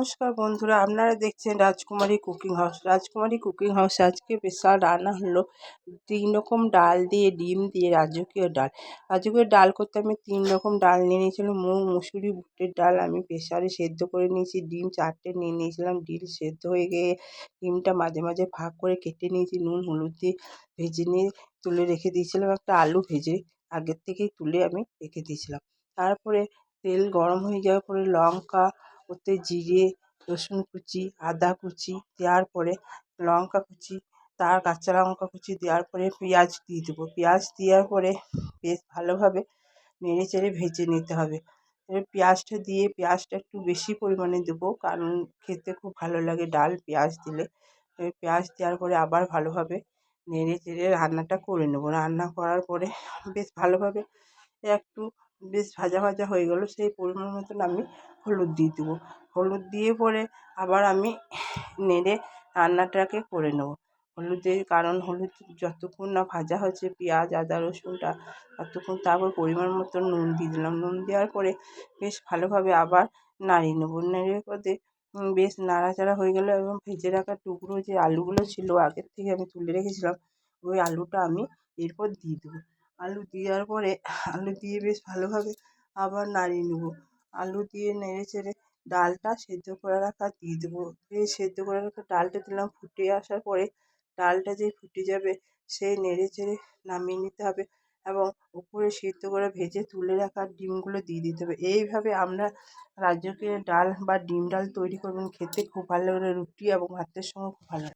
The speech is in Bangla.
নমস্কার বন্ধুরা, আপনারা দেখছেন রাজকুমারী কুকিং হাউস। রাজকুমারী কুকিং হাউসে আজকে স্পেশাল রান্না হলো 3 রকম ডাল দিয়ে, ডিম দিয়ে রাজকীয় ডাল। রাজকীয় ডাল করতে আমি 3 রকম ডাল নিয়ে নিয়েছিলাম। মুগ, মুসুরি, বুটের ডাল আমি প্রেসারে সেদ্ধ করে নিয়েছি। ডিম 4টে নিয়ে নিয়েছিলাম। ডিম সেদ্ধ হয়ে গিয়ে ডিমটা মাঝে মাঝে ভাগ করে কেটে নিয়েছি। নুন হলুদ দিয়ে ভেজে নিয়ে তুলে রেখে দিয়েছিলাম। একটা আলু ভেজে আগের থেকেই তুলে আমি রেখে দিয়েছিলাম। তারপরে তেল গরম হয়ে যাওয়ার পরে লঙ্কা, ওতে জিরে, রসুন কুচি, আদা কুচি দেওয়ার পরে লঙ্কা কুচি, তার কাঁচা লঙ্কা কুচি দেওয়ার পরে পেঁয়াজ দিয়ে দেবো। পেঁয়াজ দেওয়ার পরে বেশ ভালোভাবে নেড়ে চেড়ে ভেজে নিতে হবে। এবার পেঁয়াজটা দিয়ে পেঁয়াজটা একটু বেশি পরিমাণে দেবো, কারণ খেতে খুব ভালো লাগে ডাল পেঁয়াজ দিলে। পেঁয়াজ দেওয়ার পরে আবার ভালোভাবে নেড়ে চেড়ে রান্নাটা করে নেবো। রান্না করার পরে বেশ ভালোভাবে একটু বেশ ভাজা ভাজা হয়ে গেলো, সেই পরিমাণ মতন আমি হলুদ দিয়ে দেবো। হলুদ দিয়ে পরে আবার আমি নেড়ে রান্নাটাকে করে নেবো। হলুদের কারণ হলুদ যতক্ষণ না ভাজা হচ্ছে পেঁয়াজ আদা রসুনটা, ততক্ষণ তারপর পরিমাণ মতন নুন দিয়ে দিলাম। নুন দেওয়ার পরে বেশ ভালোভাবে আবার নাড়িয়ে নেবো। নেড়ে পরে বেশ নাড়াচাড়া হয়ে গেলো এবং ভেজে রাখা টুকরো যে আলুগুলো ছিল আগের থেকে আমি তুলে রেখেছিলাম, ওই আলুটা আমি এরপর দিয়ে দেবো। আলু দেওয়ার পরে আলু দিয়ে বেশ ভালোভাবে আবার নাড়িয়ে নেবো। আলু দিয়ে নেড়ে চেড়ে ডালটা সেদ্ধ করে রাখা দিয়ে দেবো। এই সেদ্ধ করে রাখা ডালটা দিলাম। ফুটে আসার পরে ডালটা যেই ফুটে যাবে সেই নেড়ে চেড়ে নামিয়ে নিতে হবে এবং উপরে সেদ্ধ করে ভেজে তুলে রাখা ডিমগুলো দিয়ে দিতে হবে। এইভাবে আমরা রাজকীয় ডাল বা ডিম ডাল তৈরি করবেন, খেতে খুব ভালো লাগে, রুটি এবং ভাতের সঙ্গে খুব ভালো লাগে।